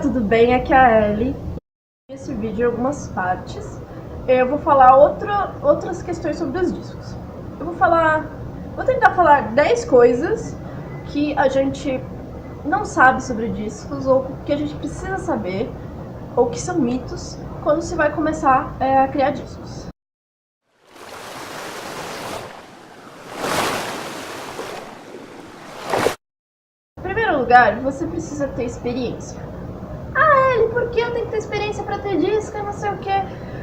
tudo bem? Aqui é a Ellie. Nesse vídeo, em algumas partes, eu vou falar outras questões sobre os discos. Vou tentar falar 10 coisas que a gente não sabe sobre discos, ou que a gente precisa saber, ou que são mitos, quando se vai começar a criar discos. Em primeiro lugar, você precisa ter experiência. Por que eu tenho que ter experiência para ter disco e não sei o que?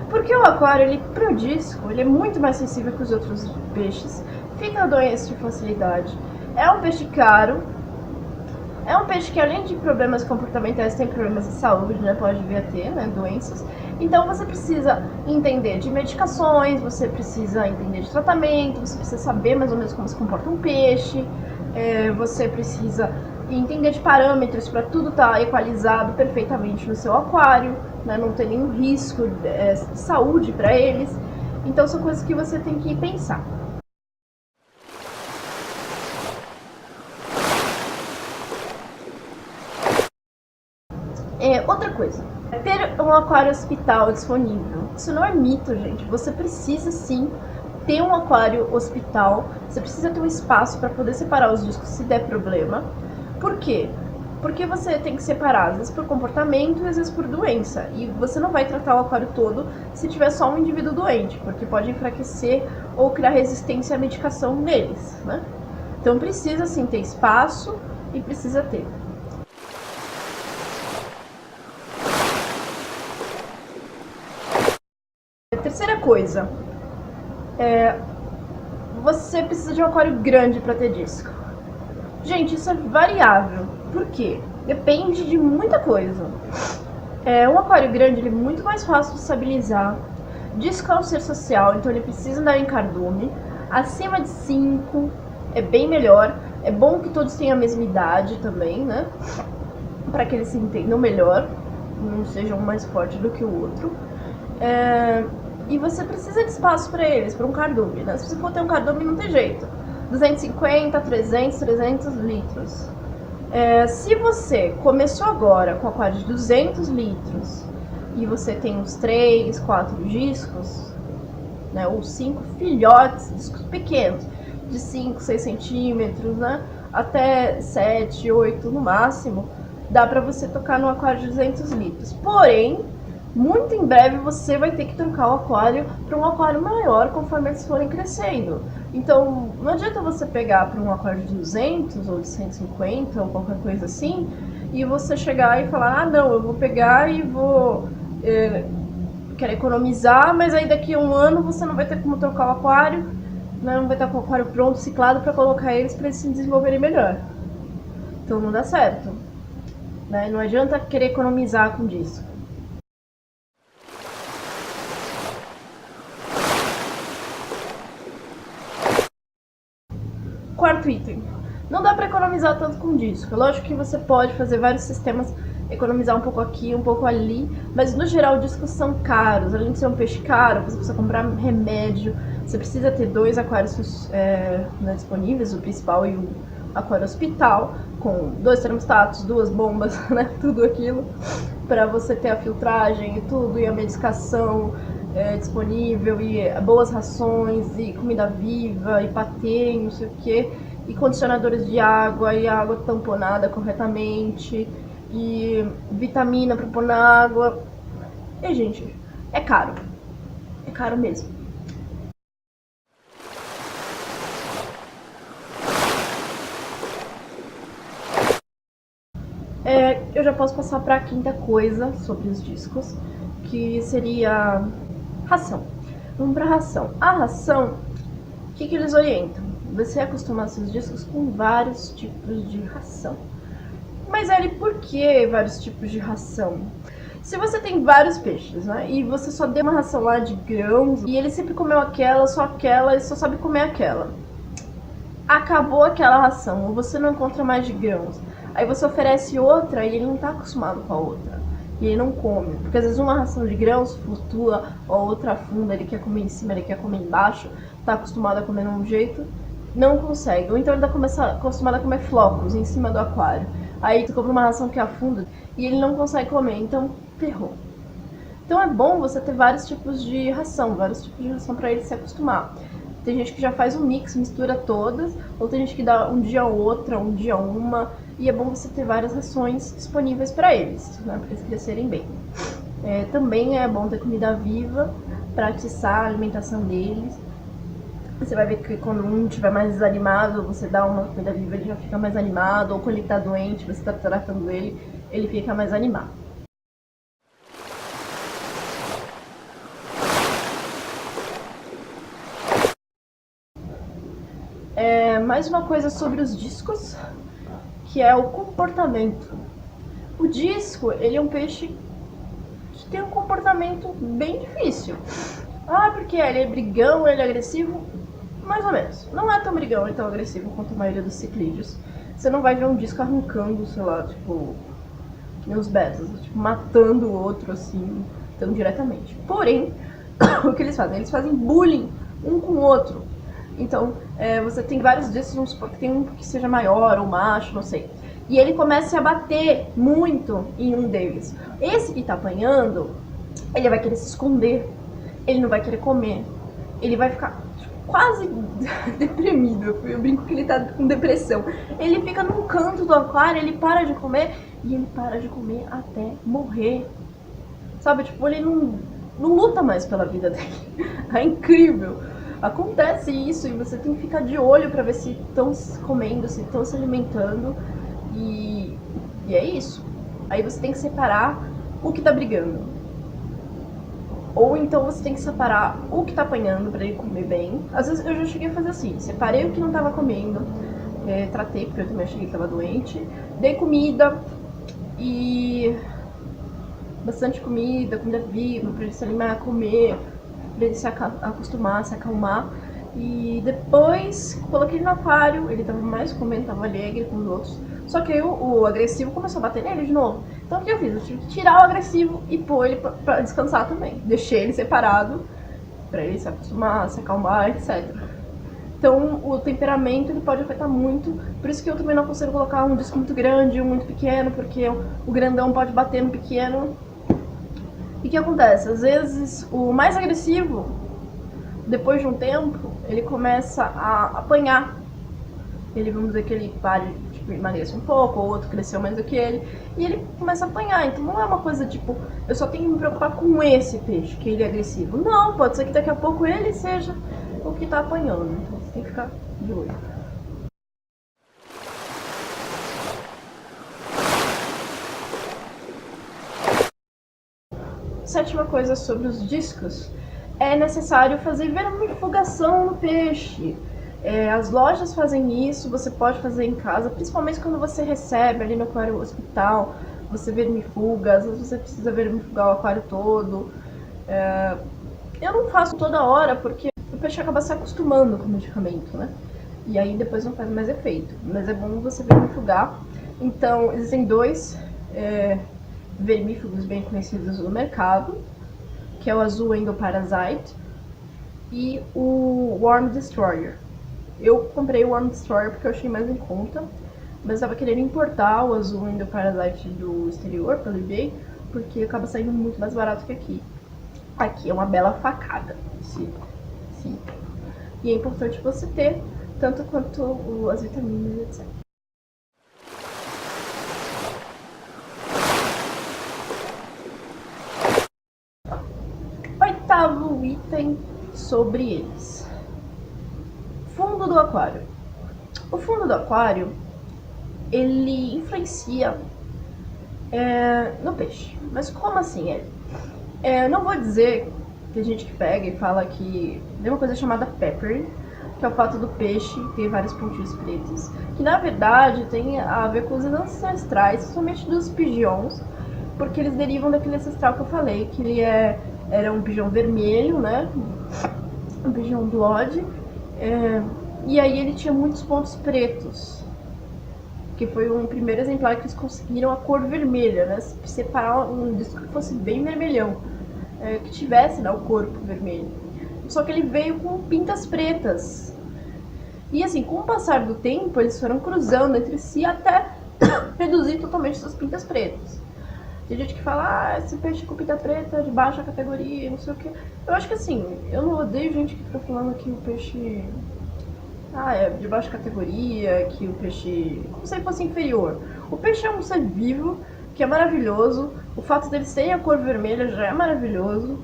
Porque o aquário, pro disco, ele é muito mais sensível que os outros peixes, fica doença de facilidade, é um peixe caro, é um peixe que além de problemas comportamentais tem problemas de saúde, né, pode vir a ter, né, doenças. Então você precisa entender de medicações, você precisa entender de tratamento, você precisa saber mais ou menos como se comporta um peixe, você precisa entender de parâmetros para tudo estar equalizado perfeitamente no seu aquário, né, não ter nenhum risco de saúde para eles. Então são coisas que você tem que pensar. Outra coisa, ter um aquário hospital disponível. Isso não é mito, gente. Você precisa sim ter um aquário hospital, você precisa ter um espaço para poder separar os discos se der problema. Por quê? Porque você tem que separar, às vezes por comportamento e às vezes por doença. E você não vai tratar o aquário todo se tiver só um indivíduo doente, porque pode enfraquecer ou criar resistência à medicação neles, né? Então precisa sim ter espaço e precisa ter. A terceira coisa, você precisa de um aquário grande para ter disco. Gente, isso é variável. Por quê? Depende de muita coisa. Um aquário grande ele é muito mais fácil de estabilizar. Disco é um ser social, então ele precisa andar em cardume. Acima de 5 é bem melhor. É bom que todos tenham a mesma idade também, né? Para que eles se entendam melhor, não sejam um mais forte do que o outro. E você precisa de espaço para eles, para um cardume, né? Se você for ter um cardume, não tem jeito. 250, 300 litros. Se você começou agora com aquário de 200 litros e você tem uns 3, 4 discos, né, ou 5 filhotes, discos pequenos, de 5, 6 centímetros, né, até 7, 8 no máximo, dá pra você tocar no aquário de 200 litros. Porém, muito em breve você vai ter que trocar o aquário para um aquário maior conforme eles forem crescendo. Então não adianta você pegar para um aquário de 200 ou de 150 ou qualquer coisa assim e você chegar e falar, ah não, eu vou pegar e vou querer economizar, mas aí daqui a um ano você não vai ter como trocar o aquário, né, não vai estar com o aquário pronto, ciclado para colocar eles para eles se desenvolverem melhor. Então não dá certo, né? Não adianta querer economizar com disco. Quarto item, não dá para economizar tanto com disco. Lógico que você pode fazer vários sistemas, economizar um pouco aqui, um pouco ali, mas no geral discos são caros. Além de ser um peixe caro, você precisa comprar remédio, você precisa ter 2 aquários disponíveis, o principal e o aquário hospital, com 2 termostatos, 2 bombas, né, tudo aquilo, para você ter a filtragem e tudo, e a medicação disponível, e boas rações, e comida viva, e patê, e não sei o que, e condicionadores de água, e água tamponada corretamente, e vitamina para pôr na água. E, gente, é caro mesmo. Eu já posso passar para a quinta coisa sobre os discos, que seria ração. Vamos para ração. A ração, o que eles orientam? Você acostumar seus discos com vários tipos de ração. Mas Ellie, por que vários tipos de ração? Se você tem vários peixes, né, e você só deu uma ração lá de grãos, e ele sempre comeu aquela, e só sabe comer aquela. Acabou aquela ração, ou você não encontra mais de grãos. Aí você oferece outra e ele não está acostumado com a outra. E ele não come. Porque às vezes uma ração de grãos flutua, a outra afunda, ele quer comer em cima, ele quer comer embaixo, está acostumado a comer de um jeito, não consegue. Ou então ele está acostumado a comer flocos em cima do aquário. Aí tu compra uma ração que afunda e ele não consegue comer, então ferrou. Então é bom você ter vários tipos de ração para ele se acostumar. Tem gente que já faz um mix, mistura todas, ou tem gente que dá um dia outra, um dia uma, e é bom você ter várias rações disponíveis para eles, né, para eles crescerem bem. Também é bom ter comida viva para atiçar a alimentação deles. Você vai ver que quando um estiver mais desanimado, você dá uma comida viva, ele já fica mais animado, ou quando ele está doente, você está tratando ele fica mais animado. Mais uma coisa sobre os discos, que é o comportamento. O disco, ele é um peixe que tem um comportamento bem difícil. Porque ele é brigão, ele é agressivo? Mais ou menos. Não é tão brigão e tão agressivo quanto a maioria dos ciclídeos. Você não vai ver um disco arrancando, sei lá, tipo, que nem os betas, tipo, matando o outro, assim, tão diretamente. Porém, o que eles fazem? Eles fazem bullying um com o outro. Então, você tem vários discos, vamos supor que tem um que seja maior ou macho, não sei. E ele começa a bater muito em um deles. Esse que tá apanhando, ele vai querer se esconder, ele não vai querer comer, ele vai ficar quase deprimido. Eu brinco que ele tá com depressão. Ele fica num canto do aquário, ele para de comer e ele para de comer até morrer. Sabe, tipo, ele não luta mais pela vida dele. É incrível. Acontece isso e você tem que ficar de olho pra ver se estão comendo, se estão se alimentando. E é isso. Aí você tem que separar o que tá brigando. Ou então você tem que separar o que tá apanhando pra ele comer bem. Às vezes eu já cheguei a fazer assim, separei o que não tava comendo, tratei, porque eu também achei que tava doente, dei comida e bastante comida viva pra ele se alimentar, comer, pra ele se acostumar, se acalmar. E depois coloquei ele no aquário, ele tava mais comendo, tava alegre com os outros. Só que aí o agressivo começou a bater nele de novo. Então o que eu fiz? Eu tive que tirar o agressivo e pôr ele pra descansar também. Deixei ele separado pra ele se acostumar, se acalmar, etc. Então o temperamento ele pode afetar muito. Por isso que eu também não consigo colocar um disco muito grande, um muito pequeno, porque o grandão pode bater no pequeno. E o que acontece? Às vezes o mais agressivo, depois de um tempo, ele começa a apanhar. Ele, vamos dizer que ele emagrece um pouco, ou o outro cresceu mais do que ele, e ele começa a apanhar. Então não é uma coisa tipo, eu só tenho que me preocupar com esse peixe, que ele é agressivo. Não, pode ser que daqui a pouco ele seja o que tá apanhando. Então você tem que ficar de olho. Sétima coisa sobre os discos, é necessário fazer vermifugação no peixe. As lojas fazem isso, você pode fazer em casa, principalmente quando você recebe ali no aquário hospital, você vermifuga, às vezes você precisa vermifugar o aquário todo. Eu não faço toda hora porque o peixe acaba se acostumando com o medicamento, né? E aí depois não faz mais efeito, mas é bom você vermifugar. Então existem dois vermífugos bem conhecidos no mercado, que é o Azul Endoparasite e o Worm Destroyer. Eu comprei o Worm Destroyer porque eu achei mais em conta, mas estava querendo importar o Azul Endoparasite do exterior, pelo eBay, porque acaba saindo muito mais barato que aqui. Aqui é uma bela facada, sim. E é importante você ter, tanto quanto as vitaminas, etc. Oitavo item sobre eles. Fundo do aquário. O fundo do aquário, ele influencia no peixe. Mas como assim não vou dizer, tem gente que pega e fala que tem uma coisa chamada peppering, que é o fato do peixe ter vários pontinhos pretos, que na verdade tem a ver com os ancestrais, principalmente dos pigeons, porque eles derivam daquele ancestral que eu falei, que ele era um pigeão vermelho, né? Um pigeão blood. E aí ele tinha muitos pontos pretos, que foi um primeiro exemplar que eles conseguiram a cor vermelha, né? Separar um disco que fosse bem vermelhão, que tivesse, né, o corpo vermelho. Só que ele veio com pintas pretas. E assim, com o passar do tempo, eles foram cruzando entre si até reduzir totalmente suas pintas pretas. Tem gente que fala, esse peixe com pinta preta é de baixa categoria, não sei o que. Eu acho que assim, eu não odeio gente que fica falando que o peixe é de baixa categoria, que o peixe como se ele fosse inferior. O peixe é um ser vivo, que é maravilhoso. O fato deles terem a cor vermelha já é maravilhoso,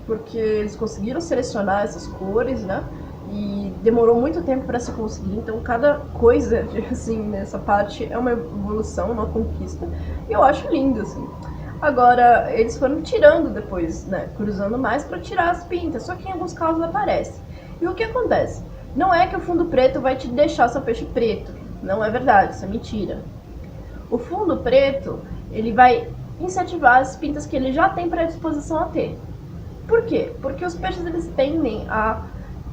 porque eles conseguiram selecionar essas cores, né? E demorou muito tempo para se conseguir, então cada coisa, assim, nessa parte é uma evolução, uma conquista, e eu acho lindo, assim. Agora, eles foram tirando depois, né, cruzando mais para tirar as pintas, só que em alguns casos aparece. E o que acontece? Não é que o fundo preto vai te deixar seu peixe preto, não é verdade, isso é mentira. O fundo preto, ele vai incentivar as pintas que ele já tem predisposição a ter. Por quê? Porque os peixes, eles tendem a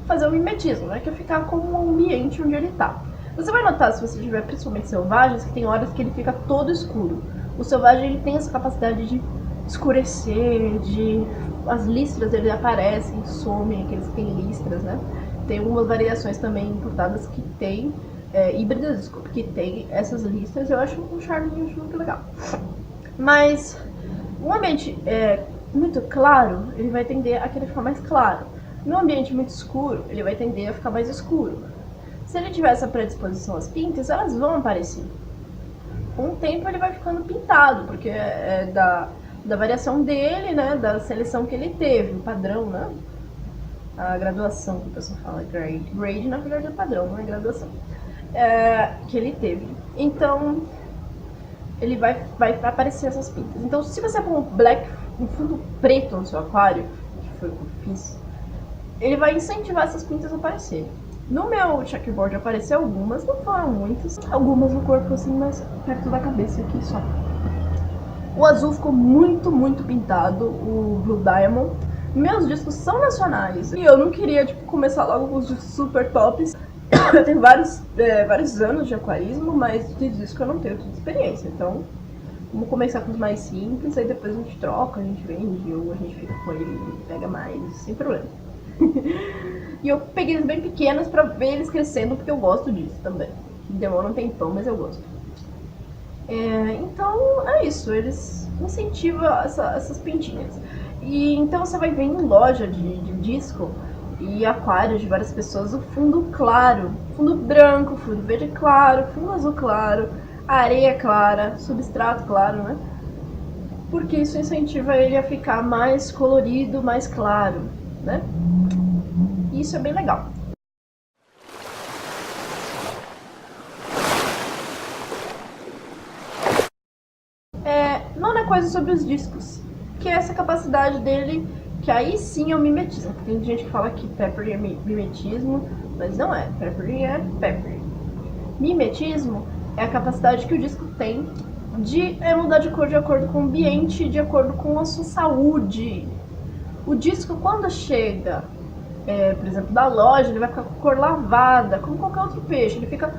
fazer o mimetismo, né? Que é ficar com o ambiente onde ele está. Você vai notar, se você tiver principalmente selvagens, que tem horas que ele fica todo escuro. O selvagem, ele tem essa capacidade de escurecer, as listras dele aparecem, somem, aqueles que têm listras, né? Tem algumas variações também importadas que tem, híbridas, desculpa, que tem essas listras. Eu acho um charme muito legal. Mas um ambiente muito claro, ele vai tender a querer ficar mais claro. No ambiente muito escuro, ele vai tender a ficar mais escuro. Se ele tiver essa predisposição às pintas, elas vão aparecer. Com o tempo ele vai ficando pintado, porque é da variação dele, né, da seleção que ele teve, o padrão, né, a graduação que o pessoal fala, grade. Grade, na verdade, é padrão, não é graduação. Que ele teve. Então, ele vai aparecer essas pintas. Então, se você pôr um fundo preto no seu aquário, que foi o que eu fiz, ele vai incentivar essas pintas a aparecerem. No meu checkboard apareceu algumas, não foram muitas. Algumas no corpo assim, mas perto da cabeça aqui só. O azul ficou muito pintado, o Blue Diamond. Meus discos são nacionais. E eu não queria, começar logo com os discos super tops. Eu tenho vários anos de aquarismo, mas de disco eu não tenho tanta experiência. Então, vamos começar com os mais simples, aí depois a gente troca, a gente vende, ou a gente fica com ele e pega mais, sem problema. E eu peguei eles bem pequenos pra ver eles crescendo, porque eu gosto disso também. Demora um tempão, mas eu gosto. Então é isso, eles incentivam essas pintinhas. E então você vai ver em loja de disco e aquários de várias pessoas o fundo claro, fundo branco, fundo verde claro, fundo azul claro, areia clara, substrato claro, né? Porque isso incentiva ele a ficar mais colorido, mais claro, né? Isso é bem legal. Nona coisa sobre os discos, que é essa capacidade dele, que aí sim é o mimetismo. Tem gente que fala que peppering é mimetismo, mas não é. Peppering é peppering. Mimetismo é a capacidade que o disco tem de mudar de cor de acordo com o ambiente, de acordo com a sua saúde. O disco, quando chega, por exemplo, da loja, ele vai ficar com cor lavada, como qualquer outro peixe. Ele fica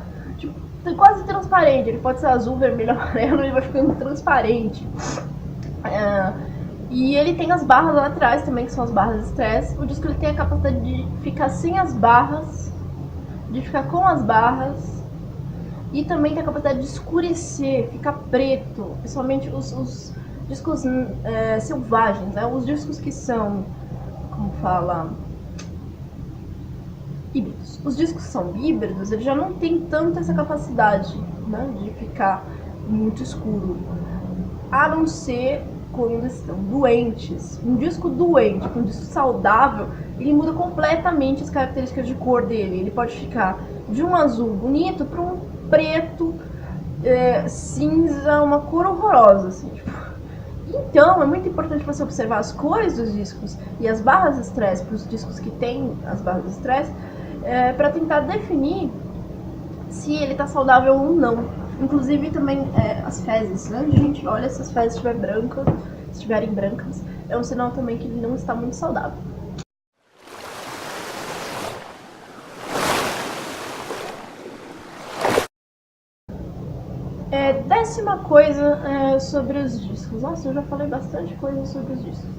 quase transparente. Ele pode ser azul, vermelho, amarelo, ele vai ficando transparente. E ele tem as barras lá atrás também, que são as barras de estresse. O disco ele tem a capacidade de ficar sem as barras, de ficar com as barras, e também tem a capacidade de escurecer, ficar preto, principalmente os discos selvagens, né? Os discos que são, como fala, híbridos. Os discos que são híbridos, eles já não tem tanto essa capacidade, né, de ficar muito escuro, a não ser quando estão doentes. Um disco doente, um disco saudável, ele muda completamente as características de cor dele. Ele pode ficar de um azul bonito para um preto, cinza, uma cor horrorosa, assim, tipo. Então, é muito importante você observar as cores dos discos e as barras de estresse para os discos que têm as barras de estresse, para tentar definir se ele está saudável ou não. Inclusive também as fezes, né? A gente olha se as fezes estiverem brancas, é um sinal também que ele não está muito saudável. Décima coisa sobre os discos. Nossa, eu já falei bastante coisa sobre os discos.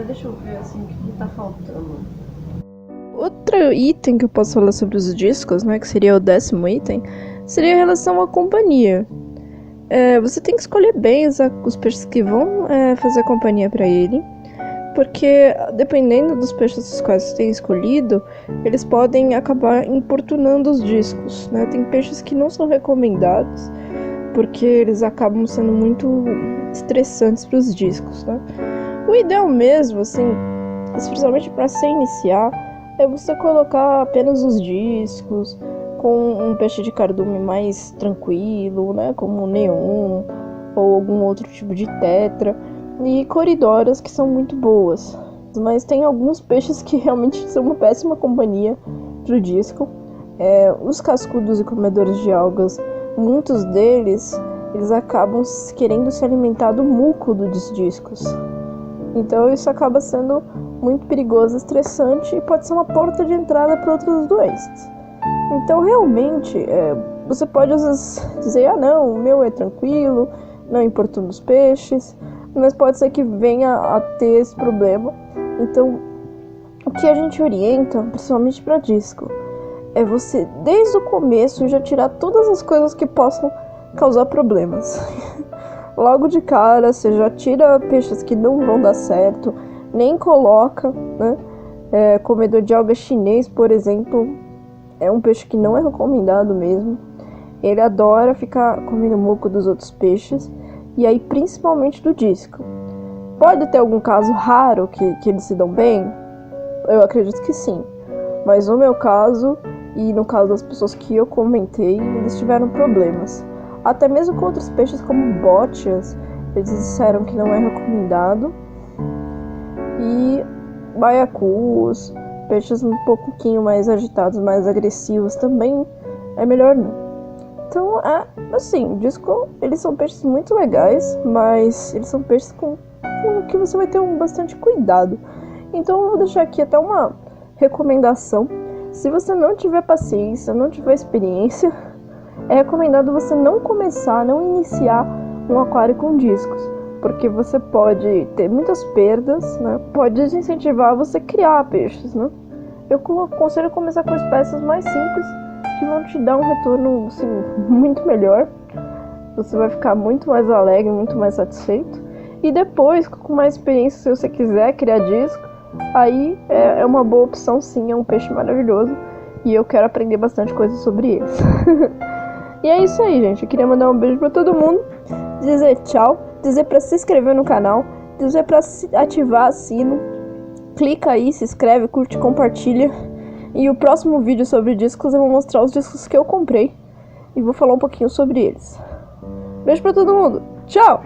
Deixa eu ver assim o que tá faltando. Outro item que eu posso falar sobre os discos, né, que seria o 10º item, seria a relação à companhia. Você tem que escolher bem os peixes que vão fazer companhia para ele, porque dependendo dos peixes os quais você tem escolhido, eles podem acabar importunando os discos, né? Tem peixes que não são recomendados, porque eles acabam sendo muito estressantes para os discos, né? O ideal mesmo, assim, especialmente para se iniciar, é você colocar apenas os discos, com um peixe de cardume mais tranquilo, né, como o neon ou algum outro tipo de tetra, e coridoras que são muito boas. Mas tem alguns peixes que realmente são uma péssima companhia pro disco. Os cascudos e comedores de algas, muitos deles, eles acabam querendo se alimentar do muco dos discos. Então isso acaba sendo muito perigoso, estressante e pode ser uma porta de entrada para outras doenças. Então, realmente, você pode às vezes dizer, não, o meu é tranquilo, não importuna os peixes, mas pode ser que venha a ter esse problema. Então, o que a gente orienta, principalmente para disco, é você, desde o começo, já tirar todas as coisas que possam causar problemas. Logo de cara, você já tira peixes que não vão dar certo, nem coloca, né? Comedor de alga chinês, por exemplo, é um peixe que não é recomendado mesmo. Ele adora ficar comendo muco dos outros peixes, e aí principalmente do disco. Pode ter algum caso raro que eles se dão bem? Eu acredito que sim. Mas no meu caso, e no caso das pessoas que eu comentei, eles tiveram problemas. Até mesmo com outros peixes como bótias, eles disseram que não é recomendado. E baiacus, peixes um pouquinho mais agitados, mais agressivos também, é melhor não. Então, assim, disco, eles são peixes muito legais, mas eles são peixes com que você vai ter bastante cuidado. Então, eu vou deixar aqui até uma recomendação. Se você não tiver paciência, não tiver experiência, é recomendado você não iniciar um aquário com discos, porque você pode ter muitas perdas, né? Pode desincentivar você criar peixes, né? Eu aconselho começar com espécies mais simples, que vão te dar um retorno, assim, muito melhor. Você vai ficar muito mais alegre, muito mais satisfeito. E depois, com mais experiência, se você quiser criar disco, aí é uma boa opção sim, é um peixe maravilhoso. E eu quero aprender bastante coisa sobre eles. E é isso aí, gente. Eu queria mandar um beijo pra todo mundo, dizer tchau, dizer pra se inscrever no canal, dizer pra ativar o sino. Clica aí, se inscreve, curte, compartilha. E o próximo vídeo sobre discos eu vou mostrar os discos que eu comprei e vou falar um pouquinho sobre eles. Beijo pra todo mundo. Tchau!